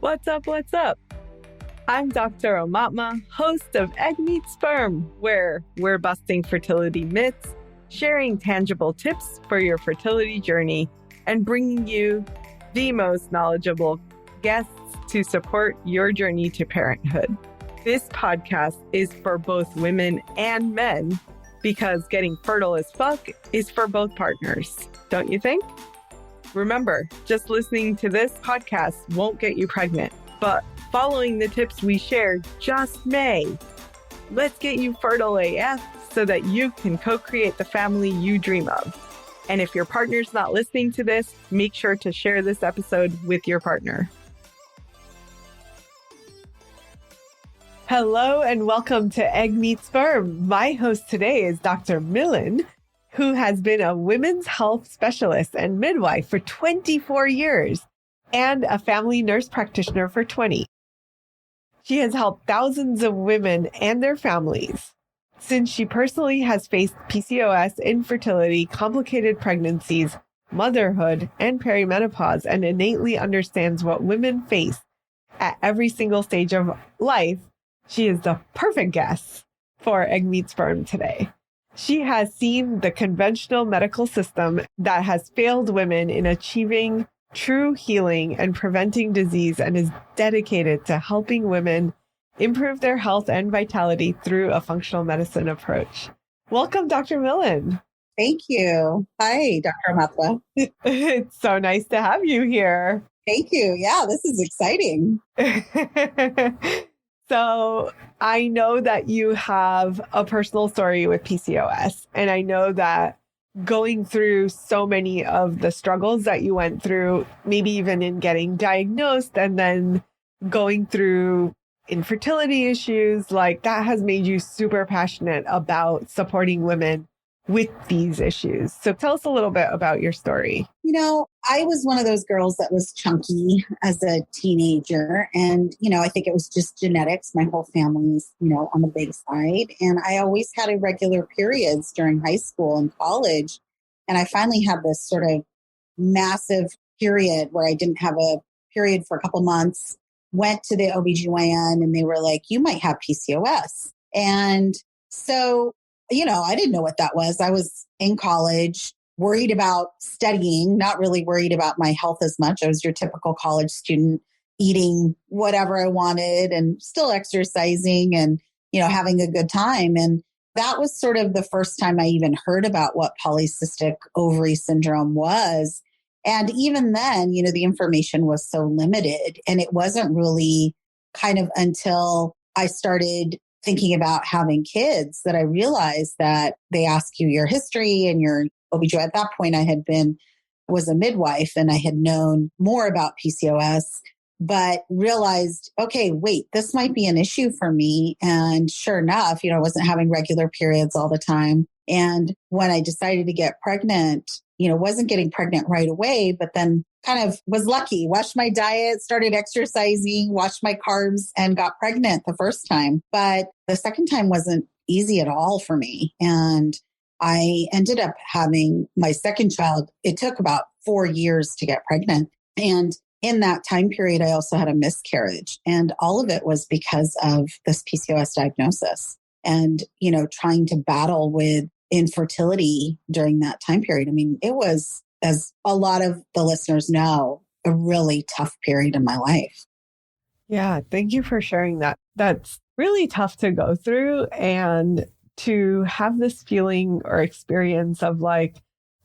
What's up? What's up? I'm Dr. Omatma, host of Egg Meets Sperm, where we're busting fertility myths, sharing tangible tips for your fertility journey, and bringing you the most knowledgeable guests to support your journey to parenthood. This podcast is for both women and men because getting fertile as fuck is for both partners, don't you think? Remember, just listening to this podcast won't get you pregnant, but following the tips we share just may. Let's get you fertile AF so that you can co-create the family you dream of. And if your partner's not listening to this, make sure to share this episode with your partner. Hello and welcome to Egg Meets Sperm. My host today is Dr. Millen, who has been a women's health specialist and midwife for 24 years and a family nurse practitioner for 20. She has helped thousands of women and their families. Since she personally has faced PCOS, infertility, complicated pregnancies, motherhood, and peri-menopause, and innately understands what women face at every single stage of life, she is the perfect guest for Egg Meets Sperm today. She has seen the conventional medical system that has failed women in achieving true healing and preventing disease and is dedicated to helping women improve their health and vitality through a functional medicine approach. Welcome, Dr. Millen. Thank you. Hi, Dr. Matla. It's so nice to have you here. Thank you. Yeah, this is exciting. So I know that you have a personal story with PCOS, and I know that going through so many of the struggles that you went through, maybe even in getting diagnosed and then going through infertility issues, like that has made you super passionate about supporting women with these issues. So tell us a little bit about your story. You know, I was one of those girls that was chunky as a teenager. And, I think it was just genetics. My whole family's, on the big side. And I always had irregular periods during high school and college. And I finally had this sort of massive period where I didn't have a period for a couple months, went to the OBGYN and they were like, you might have PCOS. And so I didn't know what that was. I was in college, worried about studying, not really worried about my health as much. I was your typical college student, eating whatever I wanted and still exercising and, having a good time. And that was sort of the first time I even heard about what polycystic ovary syndrome was. And even then, the information was so limited. And it wasn't really kind of until I started thinking about having kids that I realized that they ask you your history and your OBGYN. At that point, I was a midwife and I had known more about PCOS, but realized, okay, wait, this might be an issue for me. And sure enough, I wasn't having regular periods all the time. And when I decided to get pregnant, wasn't getting pregnant right away, but then kind of was lucky, watched my diet, started exercising, watched my carbs and got pregnant the first time. But the second time wasn't easy at all for me. And I ended up having my second child. It took about 4 years to get pregnant. And in that time period, I also had a miscarriage. And all of it was because of this PCOS diagnosis and, trying to battle with infertility during that time period. I mean, it was, as a lot of the listeners know, a really tough period in my life. Yeah, thank you for sharing that. That's really tough to go through and to have this feeling or experience of like,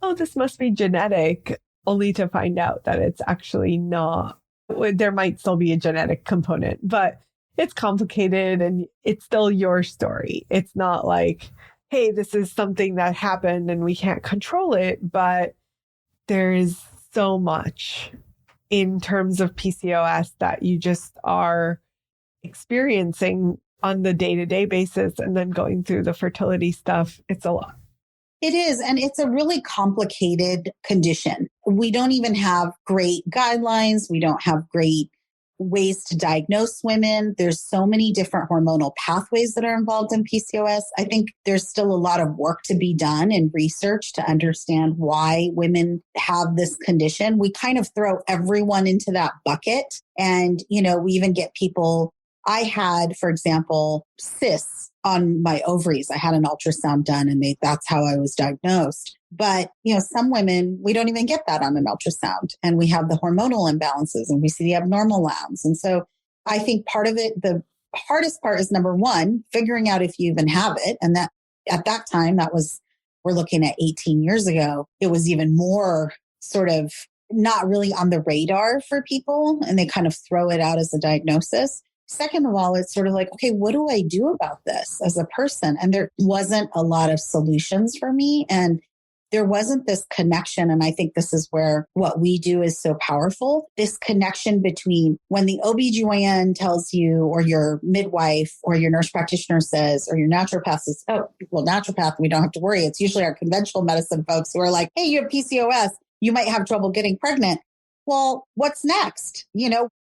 oh, this must be genetic, only to find out that it's actually not. There might still be a genetic component, but it's complicated and it's still your story. It's not like, hey, this is something that happened and we can't control it, but there is so much in terms of PCOS that you just are experiencing on the day-to-day basis and then going through the fertility stuff. It's a lot. It is. And it's a really complicated condition. We don't even have great guidelines. We don't have great ways to diagnose women. There's so many different hormonal pathways that are involved in PCOS. I think there's still a lot of work to be done in research to understand why women have this condition. We kind of throw everyone into that bucket. And, we even get people. I had, for example, cysts on my ovaries. I had an ultrasound done and that's how I was diagnosed. But, some women, we don't even get that on an ultrasound. And we have the hormonal imbalances and we see the abnormal labs. And so I think part of it, the hardest part is number one, figuring out if you even have it. And that at that time, we're looking at 18 years ago, it was even more sort of not really on the radar for people. And they kind of throw it out as a diagnosis. Second of all, it's sort of like, okay, what do I do about this as a person? And there wasn't a lot of solutions for me. And there wasn't this connection. And I think this is where what we do is so powerful. This connection between when the OBGYN tells you, or your midwife, or your nurse practitioner says, or your naturopath says, oh, well, naturopath, we don't have to worry. It's usually our conventional medicine folks who are like, hey, you have PCOS, you might have trouble getting pregnant. Well, what's next?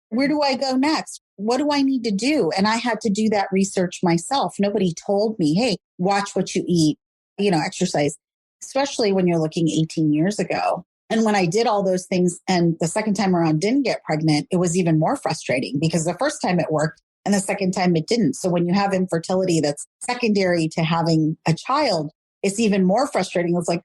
Where do I go next? What do I need to do? And I had to do that research myself. Nobody told me, hey, watch what you eat, exercise, especially when you're looking 18 years ago. And when I did all those things and the second time around didn't get pregnant, it was even more frustrating because the first time it worked and the second time it didn't. So when you have infertility that's secondary to having a child, it's even more frustrating. It's like,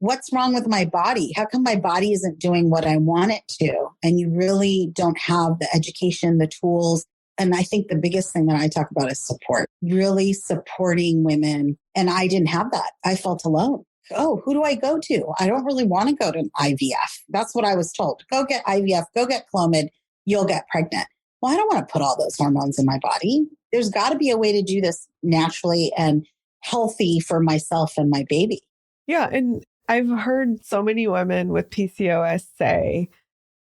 what's wrong with my body? How come my body isn't doing what I want it to? And you really don't have the education, the tools. And I think the biggest thing that I talk about is support, really supporting women. And I didn't have that. I felt alone. Oh, who do I go to? I don't really want to go to IVF. That's what I was told. Go get IVF, go get Clomid, you'll get pregnant. Well, I don't want to put all those hormones in my body. There's got to be a way to do this naturally and healthy for myself and my baby. Yeah. And I've heard so many women with PCOS say,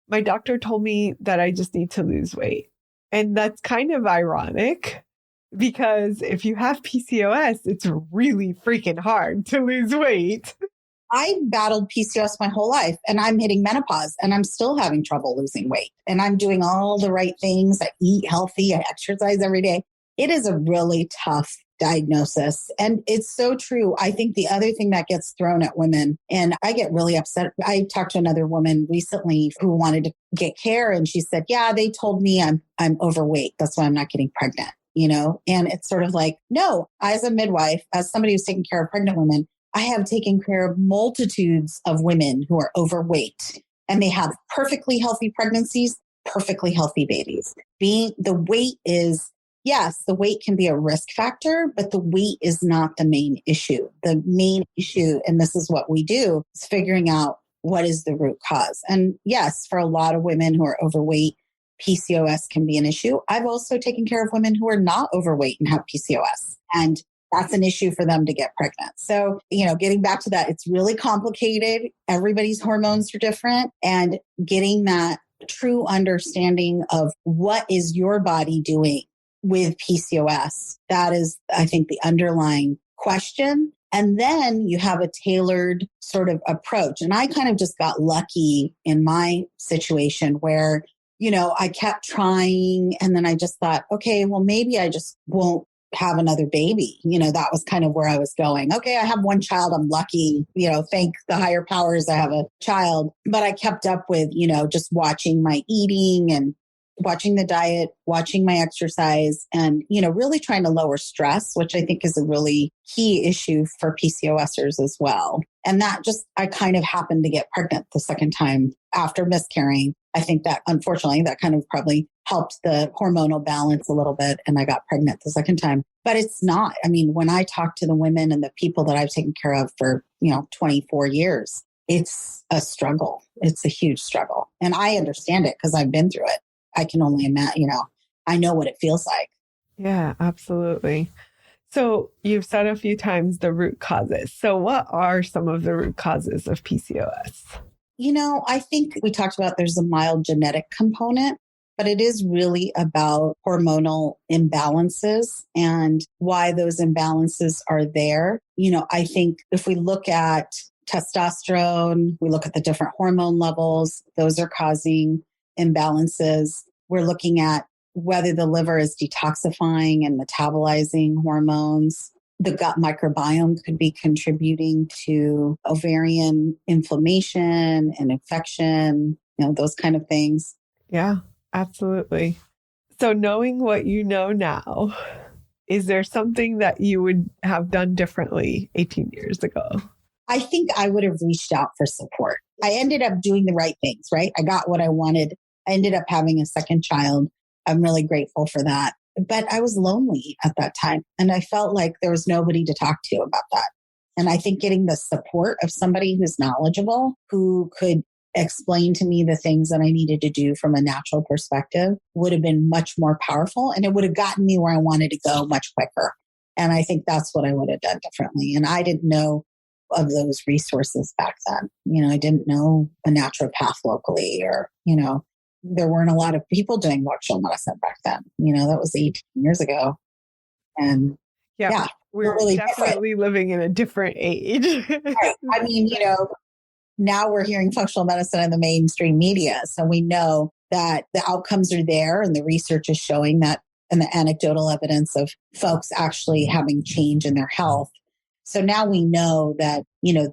my doctor told me that I just need to lose weight. And that's kind of ironic because if you have PCOS, it's really freaking hard to lose weight. I battled PCOS my whole life and I'm hitting menopause and I'm still having trouble losing weight. And I'm doing all the right things. I eat healthy. I exercise every day. It is a really tough diagnosis. And it's so true. I think the other thing that gets thrown at women, and I get really upset. I talked to another woman recently who wanted to get care. And she said, yeah, they told me I'm overweight. That's why I'm not getting pregnant, And it's sort of like, no, as a midwife, as somebody who's taking care of pregnant women, I have taken care of multitudes of women who are overweight and they have perfectly healthy pregnancies, perfectly healthy babies. The weight is, yes, the weight can be a risk factor, but the weight is not the main issue. The main issue, and this is what we do, is figuring out what is the root cause. And yes, for a lot of women who are overweight, PCOS can be an issue. I've also taken care of women who are not overweight and have PCOS. And that's an issue for them to get pregnant. So, getting back to that, it's really complicated. Everybody's hormones are different. And getting that true understanding of what is your body doing with PCOS, that is, I think, the underlying question. And then you have a tailored sort of approach. And I kind of just got lucky in my situation where, I kept trying and then I just thought, okay, well, maybe I just won't have another baby. That was kind of where I was going. Okay, I have one child. I'm lucky, thank the higher powers I have a child. But I kept up with, just watching my eating and watching the diet, watching my exercise, and, really trying to lower stress, which I think is a really key issue for PCOSers as well. And I kind of happened to get pregnant the second time after miscarrying. I think that unfortunately that kind of probably helped the hormonal balance a little bit. And I got pregnant the second time, but it's not. I mean, when I talk to the women and the people that I've taken care of for, 24 years, it's a struggle. It's a huge struggle. And I understand it because I've been through it. I can only imagine, I know what it feels like. Yeah, absolutely. So you've said a few times the root causes. So what are some of the root causes of PCOS? I think we talked about there's a mild genetic component, but it is really about hormonal imbalances and why those imbalances are there. I think if we look at testosterone, we look at the different hormone levels, those are causing imbalances. We're looking at whether the liver is detoxifying and metabolizing hormones. The gut microbiome could be contributing to ovarian inflammation and infection, those kind of things. Yeah, absolutely. So knowing what you know now, is there something that you would have done differently 18 years ago? I think I would have reached out for support. I ended up doing the right things, right? I got what I wanted. I ended up having a second child. I'm really grateful for that. But I was lonely at that time. And I felt like there was nobody to talk to about that. And I think getting the support of somebody who's knowledgeable, who could explain to me the things that I needed to do from a natural perspective would have been much more powerful. And it would have gotten me where I wanted to go much quicker. And I think that's what I would have done differently. And I didn't know of those resources back then. I didn't know a naturopath locally or, there weren't a lot of people doing functional medicine back then. That was 18 years ago. And yeah we're really definitely living in a different age. Right. I mean, now we're hearing functional medicine in the mainstream media. So we know that the outcomes are there and the research is showing that, and the anecdotal evidence of folks actually having change in their health. So now we know that,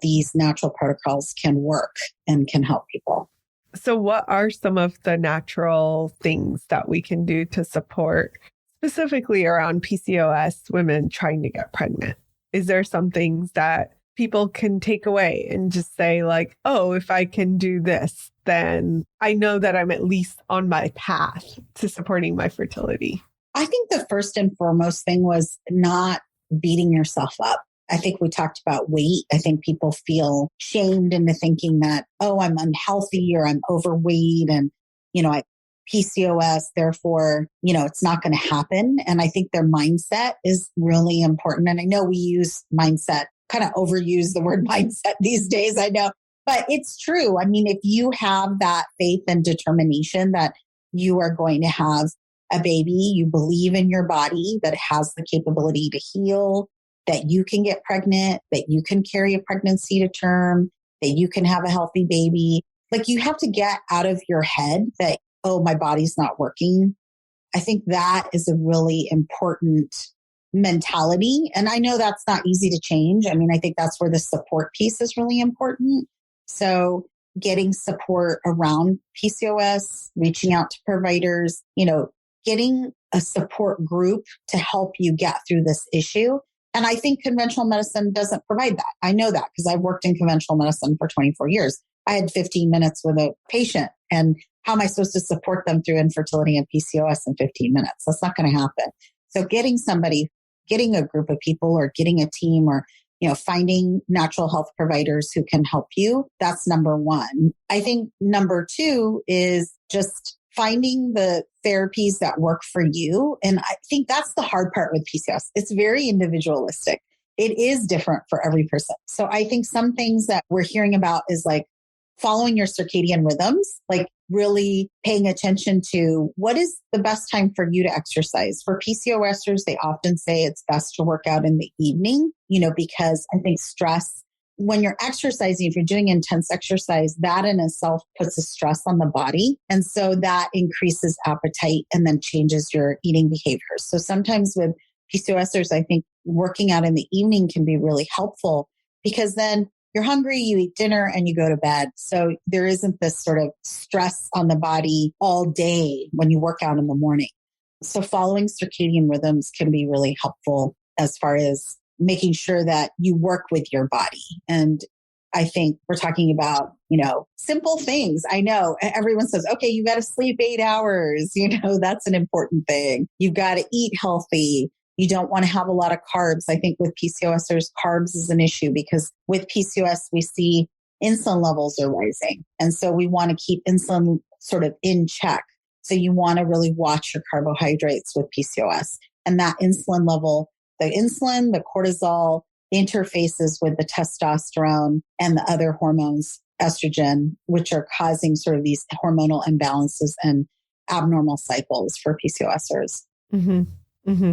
these natural protocols can work and can help people. So what are some of the natural things that we can do to support specifically around PCOS women trying to get pregnant? Is there some things that people can take away and just say like, oh, if I can do this, then I know that I'm at least on my path to supporting my fertility? I think the first and foremost thing was not beating yourself up. I think we talked about weight. I think people feel shamed into thinking that, oh, I'm unhealthy or I'm overweight and, I PCOS, therefore, it's not going to happen. And I think their mindset is really important. And I know we use mindset, kind of overuse the word mindset these days, I know, but it's true. I mean, if you have that faith and determination that you are going to have a baby, you believe in your body that it has the capability to heal, that you can get pregnant, that you can carry a pregnancy to term, that you can have a healthy baby. Like you have to get out of your head that, oh, my body's not working. I think that is a really important mentality. And I know that's not easy to change. I mean, I think that's where the support piece is really important. So getting support around PCOS, reaching out to providers, getting a support group to help you get through this issue. And I think conventional medicine doesn't provide that. I know that because I've worked in conventional medicine for 24 years. I had 15 minutes with a patient, and how am I supposed to support them through infertility and PCOS in 15 minutes? That's not going to happen. So getting a group of people or getting a team or, finding natural health providers who can help you, that's number one. I think number two is just finding the therapies that work for you. And I think that's the hard part with PCOS. It's very individualistic. It is different for every person. So I think some things that we're hearing about is like following your circadian rhythms, like really paying attention to what is the best time for you to exercise. For PCOSers, they often say it's best to work out in the evening, because I think stress, when you're exercising, if you're doing intense exercise, that in itself puts a stress on the body. And so that increases appetite and then changes your eating behaviors. So sometimes with PCOSers, I think working out in the evening can be really helpful because then you're hungry, you eat dinner and you go to bed. So there isn't this sort of stress on the body all day when you work out in the morning. So following circadian rhythms can be really helpful as far as making sure that you work with your body. And I think we're talking about, simple things. I know everyone says, okay, you got to sleep 8 hours. That's an important thing. You've got to eat healthy. You don't want to have a lot of carbs. I think with PCOSers, carbs is an issue because with PCOS, we see insulin levels are rising. And so we want to keep insulin sort of in check. So you want to really watch your carbohydrates with PCOS. And that insulin level, the insulin, the cortisol interfaces with the testosterone and the other hormones, estrogen, which are causing sort of these hormonal imbalances and abnormal cycles for PCOSers. Mm-hmm. Mm-hmm.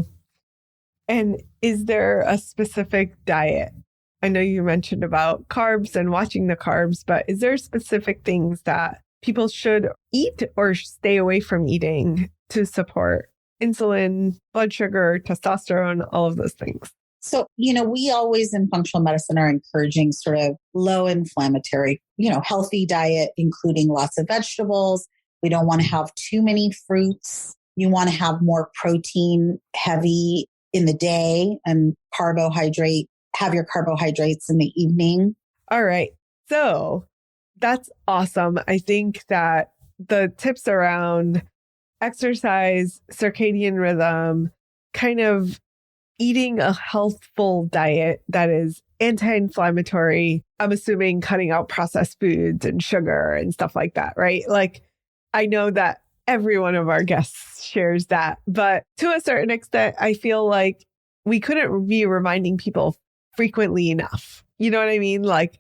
And is there a specific diet? I know you mentioned about carbs and watching the carbs, but is there specific things that people should eat or stay away from eating to support insulin, blood sugar, testosterone, all of those things? So, we always in functional medicine are encouraging sort of low inflammatory, healthy diet, including lots of vegetables. We don't want to have too many fruits. You want to have more protein heavy in the day and have your carbohydrates in the evening. All right. So that's awesome. I think that the tips around exercise, circadian rhythm, kind of eating a healthful diet that is anti-inflammatory, I'm assuming cutting out processed foods and sugar and stuff like that, right? Like, I know that every one of our guests shares that, but to a certain extent, I feel like we couldn't be reminding people frequently enough. You know what I mean? Like,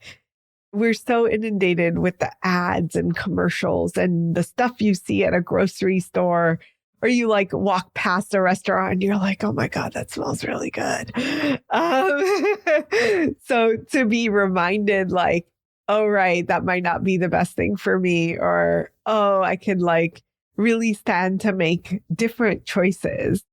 we're so inundated with the ads and commercials and the stuff you see at a grocery store, or you like walk past a restaurant and you're like, oh my God, that smells really good. So to be reminded like, oh, right, that might not be the best thing for me, or, oh, I could like really stand to make different choices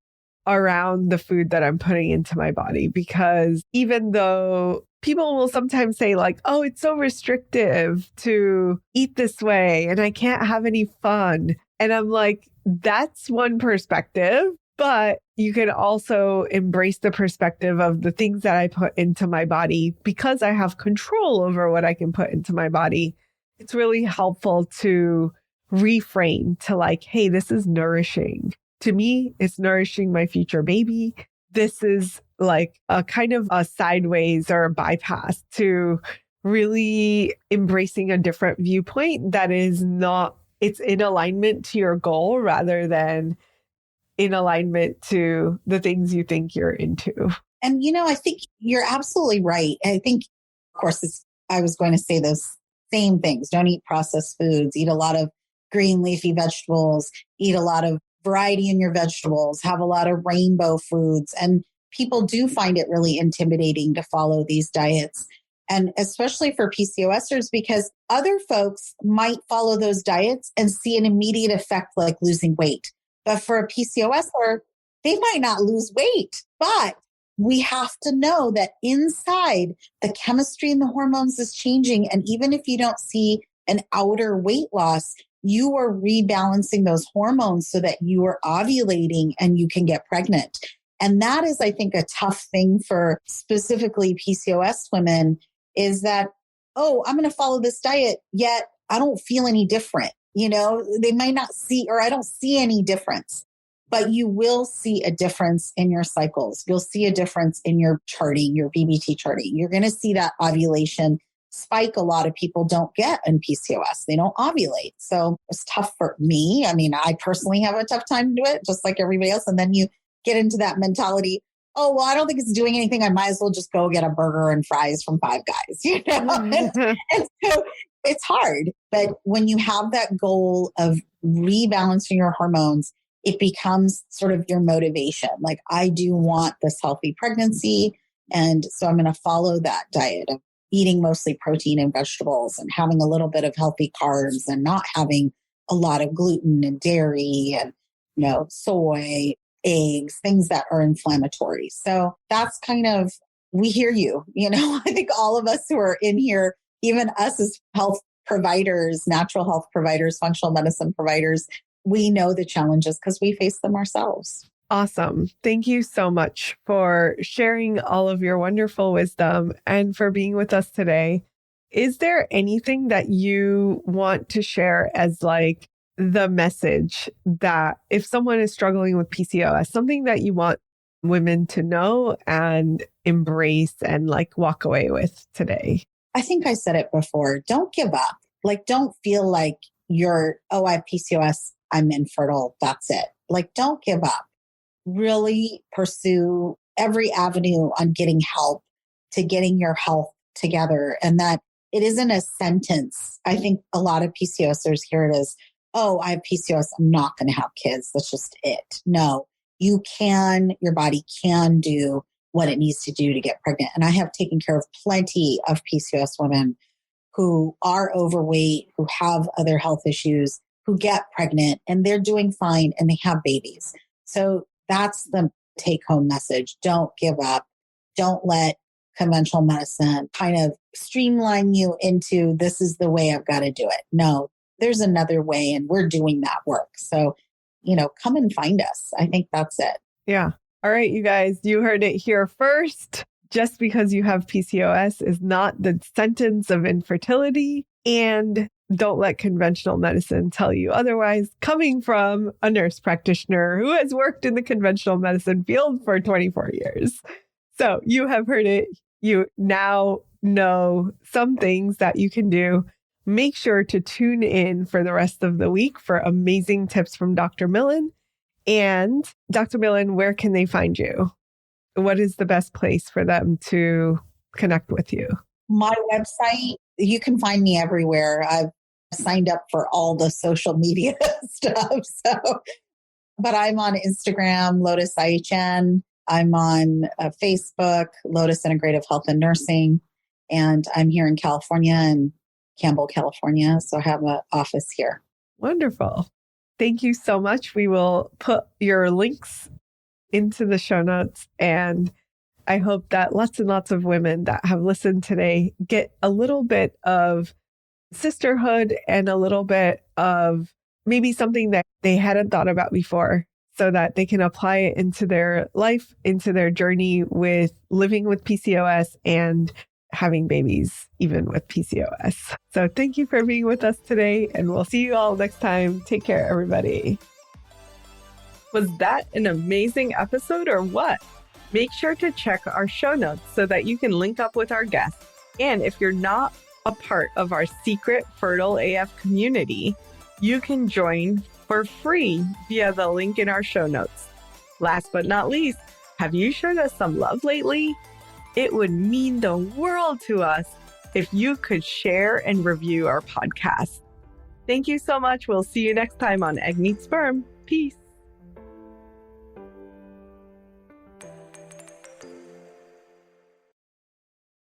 around the food that I'm putting into my body. Because even though people will sometimes say like, oh, it's so restrictive to eat this way and I can't have any fun. And I'm like, that's one perspective, but you can also embrace the perspective of the things that I put into my body because I have control over what I can put into my body. It's really helpful to reframe to like, hey, this is nourishing. To me, it's nourishing my future baby. This is like a kind of a sideways or a bypass to really embracing a different viewpoint that is not, it's in alignment to your goal rather than in alignment to the things you think you're into. And, I think you're absolutely right. I think, of course, I was going to say those same things. Don't eat processed foods, eat a lot of green leafy vegetables, eat a lot of variety in your vegetables, have a lot of rainbow foods. And people do find it really intimidating to follow these diets. And especially for PCOSers, because other folks might follow those diets and see an immediate effect like losing weight. But for a PCOSer, they might not lose weight. But we have to know that inside the chemistry and the hormones is changing. And even if you don't see an outer weight loss, you are rebalancing those hormones so that you are ovulating and you can get pregnant. And that is, I think, a tough thing for specifically PCOS women is that, oh, I'm going to follow this diet, yet I don't feel any different. They might not see, or I don't see any difference, but you will see a difference in your cycles. You'll see a difference in your charting, your BBT charting. You're going to see that ovulation spike a lot of people don't get in PCOS. They don't ovulate. So it's tough for me. I mean, I personally have a tough time to do it, just like everybody else. And then you get into that mentality, oh, well, I don't think it's doing anything. I might as well just go get a burger and fries from Five Guys, and so it's hard. But when you have that goal of rebalancing your hormones, it becomes sort of your motivation. Like, I do want this healthy pregnancy. And so I'm going to follow that diet of eating mostly protein and vegetables and having a little bit of healthy carbs and not having a lot of gluten and dairy and, soy, eggs, things that are inflammatory. So that's kind of, we hear you, I think all of us who are in here, even us as health providers, natural health providers, functional medicine providers, we know the challenges because we face them ourselves. Awesome. Thank you so much for sharing all of your wonderful wisdom and for being with us today. Is there anything that you want to share as like the message that if someone is struggling with PCOS, something that you want women to know and embrace and like walk away with today? I think I said it before. Don't give up. Like, don't feel like I have PCOS, I'm infertile, that's it. Like, don't give up. Really pursue every avenue on getting help to getting your health together. And that it isn't a sentence. I think a lot of PCOSers hear it as, oh, I have PCOS, I'm not going to have kids. That's just it. No, your body can do what it needs to do to get pregnant. And I have taken care of plenty of PCOS women who are overweight, who have other health issues, who get pregnant and they're doing fine and they have babies. So that's the take home message. Don't give up. Don't let conventional medicine kind of streamline you into this is the way I've got to do it. No, there's another way and we're doing that work. So, come and find us. I think that's it. Yeah. All right, you guys, you heard it here first. Just because you have PCOS is not the sentence of infertility, and don't let conventional medicine tell you otherwise, coming from a nurse practitioner who has worked in the conventional medicine field for 24 years. So you have heard it. You now know some things that you can do. Make sure to tune in for the rest of the week for amazing tips from Dr. Millen. And Dr. Millen, where can they find you? What is the best place for them to connect with you? My website, you can find me everywhere. I've signed up for all the social media stuff. But I'm on Instagram, Lotus IHN. I'm on Facebook, Lotus Integrative Health and Nursing. And I'm here in California, in Campbell, California. So I have an office here. Wonderful. Thank you so much. We will put your links into the show notes. And I hope that lots and lots of women that have listened today get a little bit of sisterhood and a little bit of maybe something that they hadn't thought about before, so that they can apply it into their life, into their journey with living with PCOS and having babies, even with PCOS. So thank you for being with us today, and we'll see you all next time. Take care, everybody. Was that an amazing episode or what? Make sure to check our show notes so that you can link up with our guests. And if you're not a part of our secret Fertile AF community, you can join for free via the link in our show notes. Last but not least, have you showed us some love lately? It would mean the world to us if you could share and review our podcast. Thank you so much. We'll see you next time on Egg Meets Sperm. Peace.